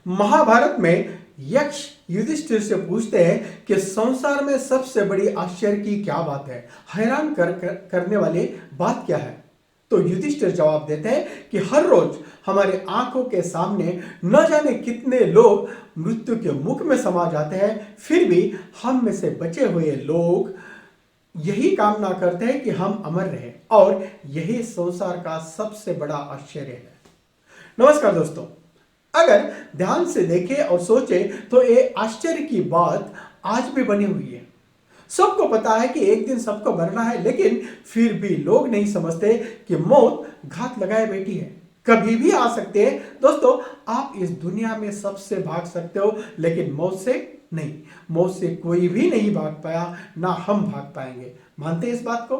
महाभारत में यक्ष युधिष्ठिर से पूछते हैं कि संसार में सबसे बड़ी आश्चर्य की क्या बात है, हैरान करने वाली बात क्या है। तो युधिष्ठिर जवाब देते हैं कि हर रोज हमारे आंखों के सामने न जाने कितने लोग मृत्यु के मुख में समा जाते हैं, फिर भी हम में से बचे हुए लोग यही कामना करते हैं कि हम अमर रहें, और यही संसार का सबसे बड़ा आश्चर्य है। नमस्कार दोस्तों, अगर ध्यान से देखें और सोचें तो ये आश्चर्य की बात आज भी बनी हुई है। सबको पता है कि एक दिन सबको मरना है, लेकिन फिर भी लोग नहीं समझते कि मौत घात लगाए बैठी है, कभी भी आ सकते हैं। दोस्तों, आप इस दुनिया में सबसे भाग सकते हो, लेकिन मौत से नहीं। मौत से कोई भी नहीं भाग पाया, ना हम भाग पाएंगे। मानते हैं इस बात को?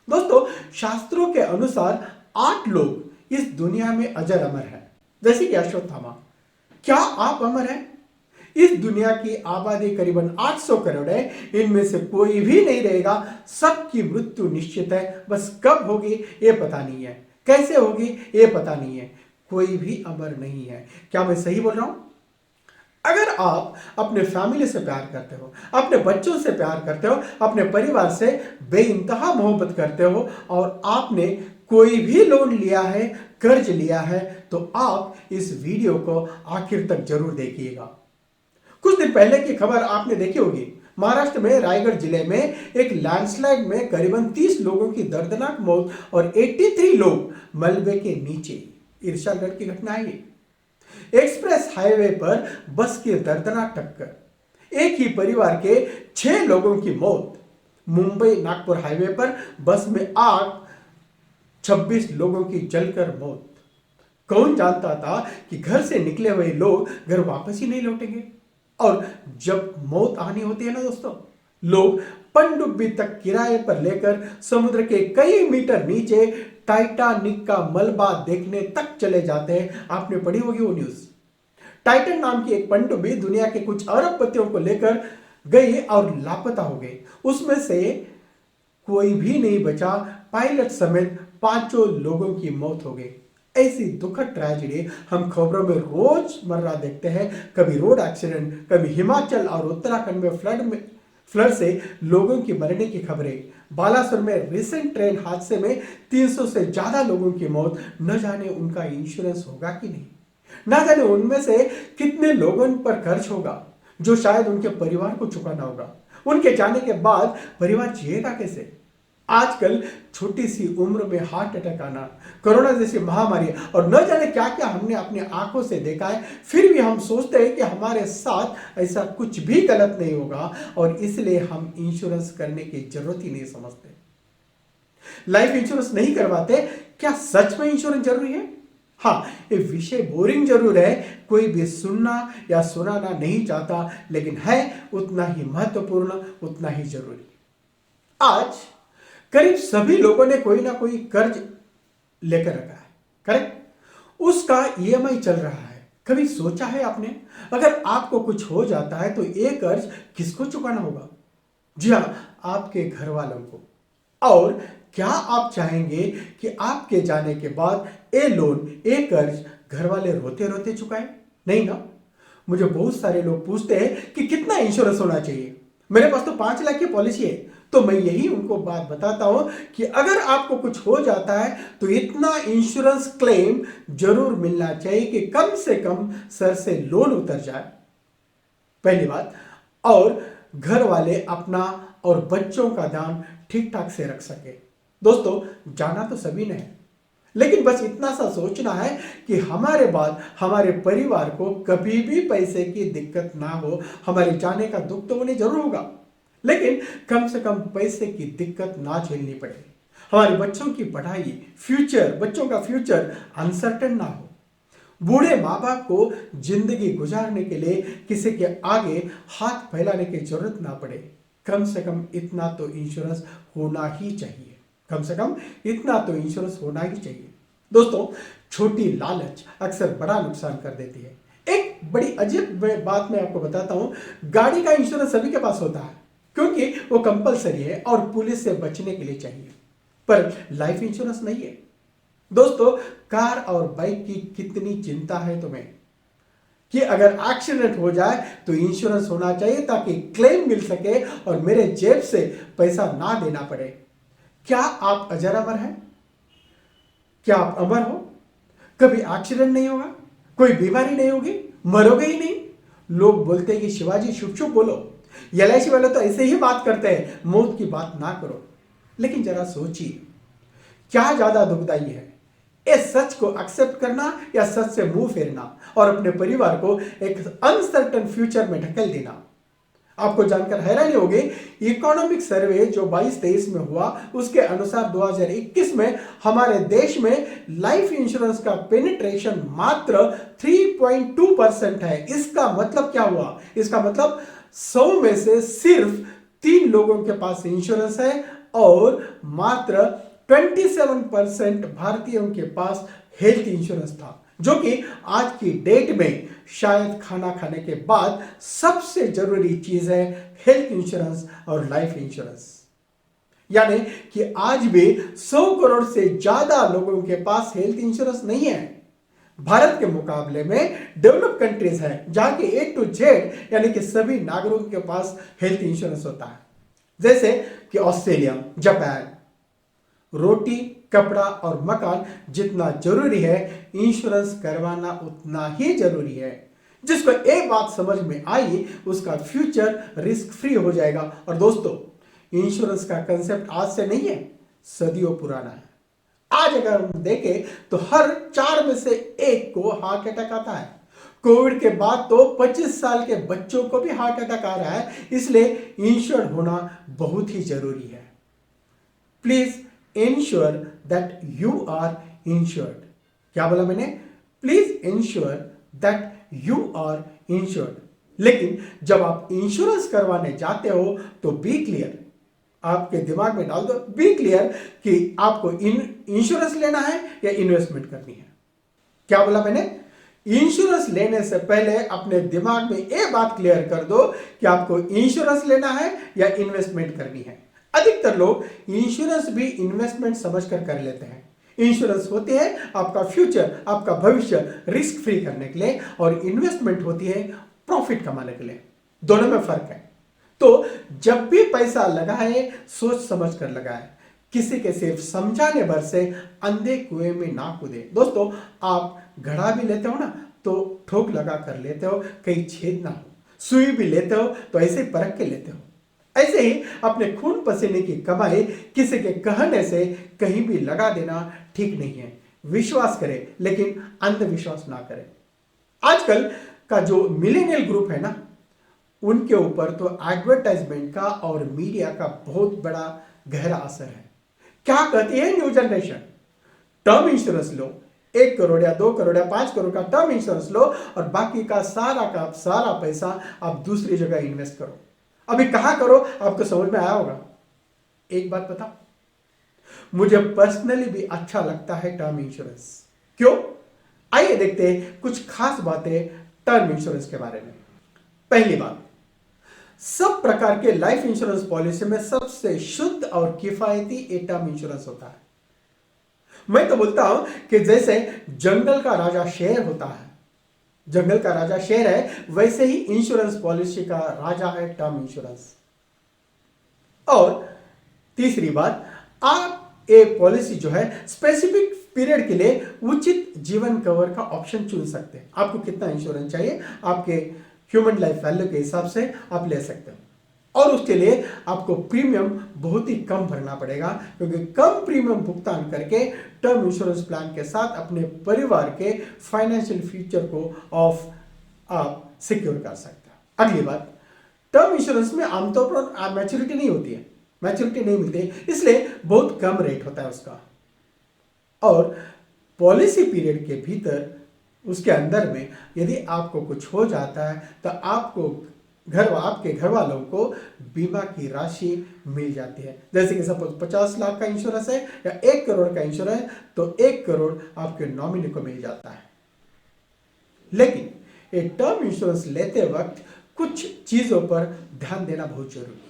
दोस्तों, शास्त्रों के अनुसार 8 लोग इस दुनिया में अजर अमर हैं, जैसे कि अश्वत्थामा। क्या आप अमर हैं? इस दुनिया की आबादी करीबन 800 करोड़ है, इनमें से कोई भी नहीं रहेगा। सबकी मृत्यु निश्चित है, बस कब होगी ये पता नहीं है, कैसे होगी ये पता नहीं है। कोई भी अमर नहीं है। क्या मैं सही बोल रहा हूं? अगर आप अपने फैमिली से प्यार करते हो, अपने बच्चों से प्यार करते हो, अपने परिवार से बेइंतहा मोहब्बत करते हो, और आपने कोई भी लोन लिया है, कर्ज लिया है, तो आप इस वीडियो को आखिर तक जरूर देखिएगा। कुछ दिन पहले की खबर आपने देखी होगी। महाराष्ट्र में रायगढ़ जिले में एक लैंडस्लाइड में करीबन 30 लोगों की दर्दनाक मौत और 83 लोग मलबे के नीचे। ईर्षागढ़ की घटना है। एक्सप्रेस हाईवे पर बस की दर्दनाक टक्कर, एक ही परिवार के 6 लोगों की मौत। मुंबई नागपुर हाईवे पर बस में आग, 26 लोगों की जलकर मौत। कौन जानता था कि घर से निकले हुए लोग घर वापस ही नहीं लौटेंगे। और जब मौत आनी होती है ना दोस्तों, लोग पनडुब्बी तक किराए पर लेकर समुद्र के कई मीटर नीचे टाइटैनिक का मलबा देखने तक चले जाते हैं। आपने पढ़ी होगी वो न्यूज। टाइटन नाम की एक पनडुब्बी दुनिया के कुछ अरबपतियों को लेकर गई और लापता हो गई। उसमें से कोई भी नहीं बचा। पायलट समेत 5 लोगों की मौत हो गई। ऐसी दुखद ट्रेजेडी हम खबरों में रोजमर्रा देखते हैं। कभी रोड एक्सीडेंट, कभी हिमाचल और उत्तराखंड में फ्लड से लोगों की मरने की खबरें। बालासुर में रिसेंट ट्रेन हादसे में 300 से ज्यादा लोगों की मौत। न जाने उनका इंश्योरेंस होगा कि नहीं, न जाने उनमें से कितने लोगों पर खर्च होगा, जो शायद उनके परिवार को चुकाना होगा। उनके जाने के बाद परिवार जिएगा कैसे? आजकल छोटी सी उम्र में हार्ट अटैक आना, कोरोना जैसी महामारी, और न जाने क्या क्या हमने अपनी आंखों से देखा है, फिर भी हम सोचते हैं कि हमारे साथ ऐसा कुछ भी गलत नहीं होगा, और इसलिए हम इंश्योरेंस करने की जरूरत ही नहीं समझते, लाइफ इंश्योरेंस नहीं करवाते। क्या सच में इंश्योरेंस जरूरी है? हाँ, ये विषय बोरिंग जरूर है, कोई भी सुनना या सुनाना नहीं चाहता, लेकिन है उतना ही महत्वपूर्ण, उतना ही जरूरी। आज करीब सभी लोगों ने कोई ना कोई कर्ज लेकर रखा है, करेक्ट? उसका ईएमआई चल रहा है। कभी सोचा है आपने, अगर आपको कुछ हो जाता है तो ये कर्ज किसको चुकाना होगा? जी हाँ, आपके घर वालों को। और क्या आप चाहेंगे कि आपके जाने के बाद ये लोन, ये कर्ज घर वाले रोते रोते चुकाएं? नहीं ना। मुझे बहुत सारे लोग पूछते हैं कि कितना इंश्योरेंस होना चाहिए। मेरे पास तो 5 लाख की पॉलिसी है। तो मैं यही उनको बात बताता हूं कि अगर आपको कुछ हो जाता है तो इतना इंश्योरेंस क्लेम जरूर मिलना चाहिए कि कम से कम सर से लोन उतर जाए, पहली बात, और घर वाले अपना और बच्चों का ध्यान ठीक ठाक से रख सके। दोस्तों, जाना तो सभी ने है, लेकिन बस इतना सा सोचना है कि हमारे बाद हमारे परिवार को कभी भी पैसे की दिक्कत ना हो। हमारे जाने का दुख तो उन्हें जरूर होगा, लेकिन कम से कम पैसे की दिक्कत ना झेलनी पड़े। हमारे बच्चों की पढ़ाई, फ्यूचर, बच्चों का फ्यूचर अनसर्टेन ना हो। बूढ़े माँ बाप को जिंदगी गुजारने के लिए किसी के आगे हाथ फैलाने की जरूरत ना पड़े। कम से कम इतना तो इंश्योरेंस होना ही चाहिए। कम से कम इतना तो इंश्योरेंस होना ही चाहिए। दोस्तों, छोटी लालच अक्सर बड़ा नुकसान कर देती है। एक बड़ी अजीब बात मैं आपको बताता हूं। गाड़ी का इंश्योरेंस सभी के पास होता है, क्योंकि वो कंपलसरी है और पुलिस से बचने के लिए चाहिए, पर लाइफ इंश्योरेंस नहीं है। दोस्तों, कार और बाइक की कितनी चिंता है तुम्हें? कि अगर एक्सीडेंट हो जाए तो इंश्योरेंस होना चाहिए ताकि क्लेम मिल सके और मेरे जेब से पैसा ना देना पड़े। क्या आप अजर अमर हैं? क्या आप अमर हो? कभी एक्सीडेंट नहीं होगा, कोई बीमारी नहीं होगी, मरोगे ही नहीं। लोग बोलते हैं कि शिवाजी चुप चुप बोलो, एलआईसी वाले तो ऐसे ही बात करते हैं, मौत की बात ना करो। लेकिन जरा सोचिए, क्या ज्यादा दुखदाई है, इस सच को एक्सेप्ट करना या सच से मुंह फेरना और अपने परिवार को एक अनसर्टन फ्यूचर में ढकेल देना? आपको जानकर हैरानी होगी, इकोनॉमिक सर्वे जो 22-23 में हुआ उसके अनुसार 2021 में हमारे देश में लाइफ इंश्योरेंस का पेनिट्रेशन मात्र 3.2% है। इसका मतलब क्या हुआ? इसका मतलब 100 में से सिर्फ 3 लोगों के पास इंश्योरेंस है और मात्र 27% भारतीयों के पास हेल्थ इंश्योरेंस था, जो कि आज की डेट में शायद खाना खाने के बाद सबसे जरूरी चीज है हेल्थ इंश्योरेंस और लाइफ इंश्योरेंस। यानी कि आज भी 100 करोड़ से ज्यादा लोगों के पास हेल्थ इंश्योरेंस नहीं है। भारत के मुकाबले में डेवलप कंट्रीज है जहां के A to Z यानी कि सभी नागरिकों के पास हेल्थ इंश्योरेंस होता है, जैसे कि ऑस्ट्रेलिया, जापान। रोटी, कपड़ा और मकान जितना जरूरी है, इंश्योरेंस करवाना उतना ही जरूरी है। जिसको एक बात समझ में आई उसका फ्यूचर रिस्क फ्री हो जाएगा। और दोस्तों, इंश्योरेंस का कंसेप्ट आज से नहीं है, सदियों पुराना है। आज अगर हम देखें तो हर 4 में से 1 को हार्ट अटैक आता है। कोविड के बाद तो 25 साल के बच्चों को भी हार्ट अटैक आ रहा है, इसलिए इंश्योर्ड होना बहुत ही जरूरी है। Please ensure that you are insured। क्या बोला मैंने? Please ensure that you are insured। लेकिन जब आप इंश्योरेंस करवाने जाते हो तो बी क्लियर, आपके दिमाग में डाल दो बी क्लियर कि आपको इंश्योरेंस लेना है या इन्वेस्टमेंट करनी है। क्या बोला मैंने? इंश्योरेंस लेने से पहले अपने दिमाग में ये बात क्लियर कर दो कि आपको इंश्योरेंस लेना है या इन्वेस्टमेंट करनी है। अधिकतर लोग इंश्योरेंस भी इन्वेस्टमेंट समझकर कर लेते हैं। इंश्योरेंस होती है आपका फ्यूचर, आपका भविष्य रिस्क फ्री करने के लिए, और इन्वेस्टमेंट होती है प्रॉफिट कमाने के लिए। दोनों में फर्क है। तो जब भी पैसा लगाए सोच समझ कर लगाए, किसी के सिर्फ समझाने भर से अंधे कुएं में ना कूदे। दोस्तों, आप घड़ा भी लेते हो ना तो ठोक लगा कर लेते हो, कहीं छेद ना हो। सुई भी लेते हो तो ऐसे ही परख के लेते हो। ऐसे ही अपने खून पसीने की कमाई किसी के कहने से कहीं भी लगा देना ठीक नहीं है। विश्वास करें लेकिन अंधविश्वास ना करें। आजकल का जो मिलेनियल ग्रुप है ना, उनके ऊपर तो एडवर्टाइजमेंट का और मीडिया का बहुत बड़ा गहरा असर है। क्या कहती है न्यू जनरेशन? टर्म इंश्योरेंस लो, 1 करोड़ या 2 करोड़ या 5 करोड़ का टर्म इंश्योरेंस लो और बाकी का सारा पैसा आप दूसरी जगह इन्वेस्ट करो। अभी कहां करो आपको समझ में आया होगा। एक बात बता, मुझे पर्सनली भी अच्छा लगता है टर्म इंश्योरेंस। क्यों? आइए देखते हैं कुछ खास बातें टर्म इंश्योरेंस के बारे में। पहली बात, सब प्रकार के लाइफ इंश्योरेंस पॉलिसी में सबसे शुद्ध और किफायती एक टर्म इंश्योरेंस होता है। मैं तो बोलता हूं कि जैसे जंगल का राजा शेर होता है, जंगल का राजा शेर है, वैसे ही इंश्योरेंस पॉलिसी का राजा है टर्म इंश्योरेंस। और तीसरी बात, आप एक पॉलिसी जो है स्पेसिफिक पीरियड के लिए उचित जीवन कवर का ऑप्शन चुन सकते हैं। आपको कितना इंश्योरेंस चाहिए, आपके ह्यूमन लाइफ वैल्यू के हिसाब से आप ले सकते हो। और उसके लिए आपको प्रीमियम बहुत ही कम भरना पड़ेगा, क्योंकि कम प्रीमियम भुगतान करके टर्म इंश्योरेंस प्लान के साथ अपने परिवार के फाइनेंशियल फ्यूचर को आप सिक्योर कर सकते हैं। अगली बात, टर्म इंश्योरेंस में आमतौर पर मैच्योरिटी नहीं होती है, मैच्योरिटी नहीं मिलती, इसलिए बहुत कम रेट होता है उसका। और पॉलिसी पीरियड के भीतर उसके अंदर में यदि आपको कुछ हो जाता है तो आपको आपके घर वालों को बीमा की राशि मिल जाती है। जैसे कि सपोज 50 लाख का इंश्योरेंस है या 1 करोड़ का इंश्योरेंस है तो 1 करोड़ आपके नॉमिनी को मिल जाता है। लेकिन एक टर्म इंश्योरेंस लेते वक्त कुछ चीजों पर ध्यान देना बहुत जरूरी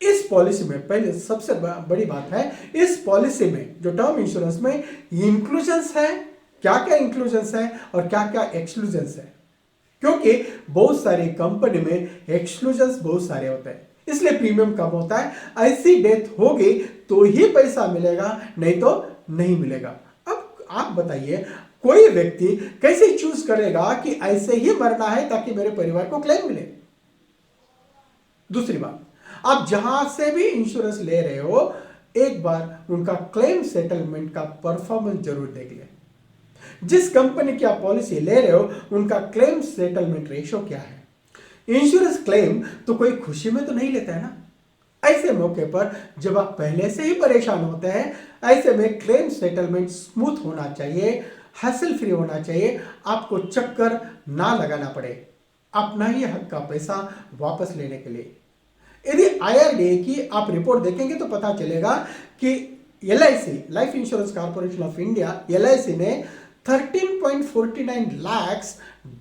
है। इस पॉलिसी में पहले सबसे बड़ी बात है, इस पॉलिसी में जो टर्म इंश्योरेंस में इंक्लूजन्स है, क्या क्या इंक्लूजन्स है और क्या क्या एक्सक्लूजन्स है। क्योंकि बहुत सारी कंपनी में एक्सक्लूजन्स बहुत सारे होते हैं, इसलिए प्रीमियम कम होता है। ऐसी डेथ होगी तो ही पैसा मिलेगा, नहीं तो नहीं मिलेगा। अब आप बताइए, कोई व्यक्ति कैसे चूज करेगा कि ऐसे ही मरना है ताकि मेरे परिवार को क्लेम मिले। दूसरी बात, आप जहां से भी इंश्योरेंस ले रहे हो, एक बार उनका क्लेम सेटलमेंट का परफॉर्मेंस जरूर देख ले। जिस कंपनी की आप पॉलिसी ले रहे हो, उनका क्लेम सेटलमेंट रेशो क्या है। इंश्योरेंस क्लेम तो कोई खुशी में तो नहीं लेता है ना। ऐसे मौके पर जब आप पहले से ही परेशान होते हैं, ऐसे में क्लेम सेटलमेंट स्मूथ होना चाहिए, हैसल फ्री होना चाहिए, आपको चक्कर ना लगाना पड़े अपना ही हक का पैसा वापस लेने के लिए। यदि IRDAI की आप रिपोर्ट देखेंगे तो पता चलेगा कि LIC, life insurance corporation of India, LIC ने 13.49 लाख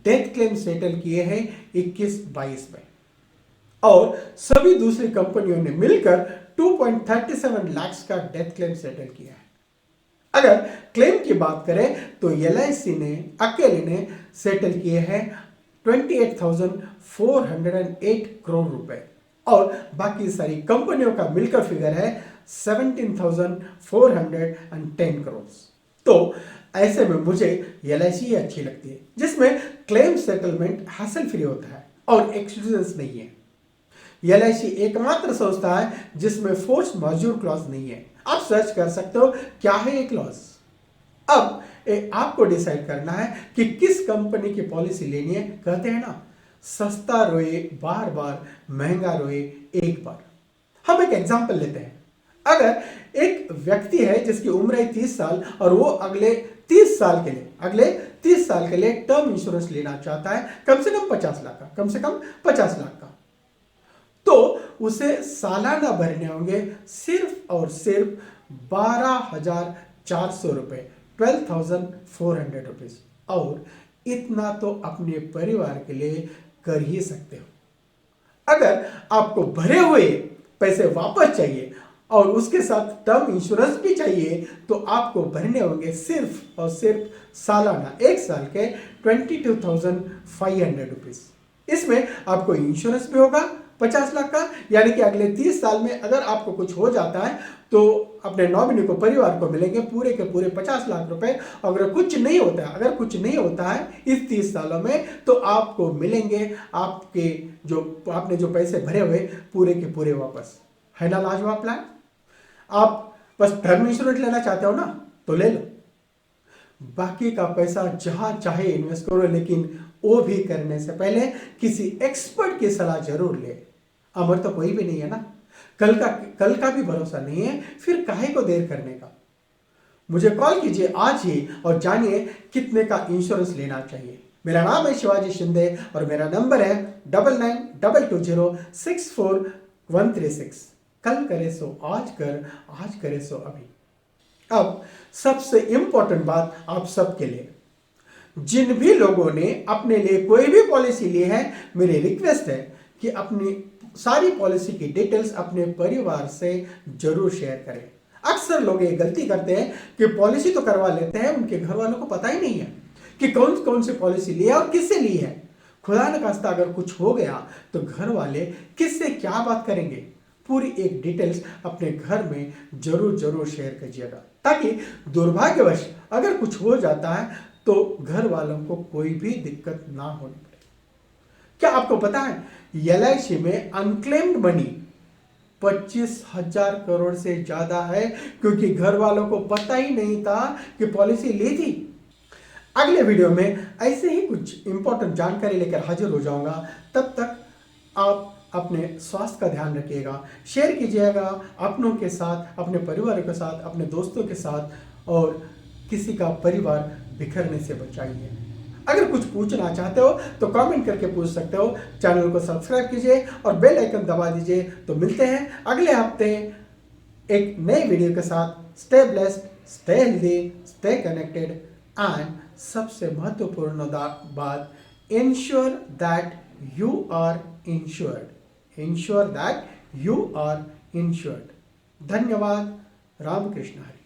डेथ क्लेम सेटल किए हैं 21-22 में, और सभी दूसरी कंपनियों ने मिलकर 2.37 लाख का डेथ क्लेम सेटल किया है। अगर क्लेम की बात करें तो LIC ने अकेले ने सेटल किए हैं 28,408 करोड़ रुपए, और बाकी सारी कंपनियों का मिलकर फिगर है 17,410 करोड़। तो ऐसे में मुझे LIC ही अच्छी लगती है, जिसमें क्लेम सेटलमेंट हासिल फ्री होता है और एक्सक्लूजन्स नहीं है। LIC एकमात्र संस्था है जिसमें फोर्स माज्योर क्लॉज नहीं है। आप सर्च कर सकते हो क्या है ये क्लॉज। अब आपको डिसाइड करना है कि किस कंपनी की पॉलिसी लेनी है। कहते हैं ना, सस्ता रोए बार बार, महंगा रोए एक बार। हम एक एग्जांपल लेते हैं। अगर एक व्यक्ति है जिसकी उम्र है 30 साल और वो अगले 30 साल के लिए टर्म इंश्योरेंस लेना चाहता है, कम से कम 50 लाख का, कम से कम 50 लाख का, तो उसे सालाना भरने होंगे सिर्फ और सिर्फ 12,400 रुपए, 12,400 रुपीज। और इतना तो अपने परिवार के लिए कर ही सकते हो। अगर आपको भरे हुए पैसे वापस चाहिए और उसके साथ टर्म इंश्योरेंस भी चाहिए, तो आपको भरने होंगे सिर्फ और सिर्फ सालाना 1 साल के 22,500 रुपीज। इसमें आपको इंश्योरेंस भी होगा 50 लाख का, यानी कि अगले 30 साल में अगर आपको कुछ हो जाता है तो अपने नॉमिनी को, परिवार को मिलेंगे पूरे के पूरे 50 लाख रुपए। अगर कुछ नहीं होता है इस 30 सालों में, तो आपको मिलेंगे आपके आपने जो पैसे भरे हुए पूरे के पूरे वापस। है ना लाजवाब प्लान। आप बस टर्म इंश्योरेंस लेना चाहते हो ना, तो ले लो, बाकी का पैसा जहां चाहे इन्वेस्ट करो, लेकिन वो भी करने से पहले किसी एक्सपर्ट की सलाह जरूर ले। अमर तो कोई भी नहीं है ना, कल का भी भरोसा नहीं है, फिर काहे को देर करने का। मुझे कॉल कीजिए आज ही और जानिए कितने का इंश्योरेंस लेना चाहिए। मेरा नाम है शिवाजी शिंदे और मेरा नंबर है 9922064136। कल करे सो आज कर, आज करे सो अभी। अब सबसे इंपॉर्टेंट बात आप सबके लिए, जिन भी लोगों ने अपने लिए कोई भी पॉलिसी ली है, मेरी रिक्वेस्ट है कि अपनी सारी पॉलिसी की डिटेल्स अपने परिवार से जरूर शेयर करें। अक्सर लोग ये गलती करते हैं कि पॉलिसी तो करवा लेते हैं, उनके घर वालों को पता ही नहीं है कि कौन कौन सी पॉलिसी ली है और किससे ली है। खुदा न खास्ता अगर कुछ हो गया तो घर वाले किससे क्या बात करेंगे। पूरी एक डिटेल्स अपने घर में जरूर शेयर कीजिएगा, ताकि दुर्भाग्यवश अगर कुछ हो जाता है तो घर वालों को कोई भी दिक्कत ना होनी पड़े। क्या आपको पता है LIC में अनक्लेम्ड मनी 25,000 करोड़ से ज्यादा है, क्योंकि घर वालों को पता ही नहीं था कि पॉलिसी ली थी। अगले वीडियो में ऐसे ही कुछ इंपॉर्टेंट जानकारी लेकर हाजिर हो जाऊंगा। तब तक आप अपने स्वास्थ्य का ध्यान रखिएगा, शेयर कीजिएगा अपनों के साथ, अपने परिवार के साथ, अपने दोस्तों के साथ, और किसी का परिवार बिखरने से बचाइए। अगर कुछ पूछना चाहते हो तो कमेंट करके पूछ सकते हो। चैनल को सब्सक्राइब कीजिए और बेल आइकन दबा दीजिए। तो मिलते हैं अगले हफ्ते एक नए वीडियो के साथ। Stay blessed, stay healthy, stay connected, and सबसे महत्वपूर्ण बात, ensure that you are insured. Ensure that you are insured. धन्यवाद। रामकृष्ण हरि।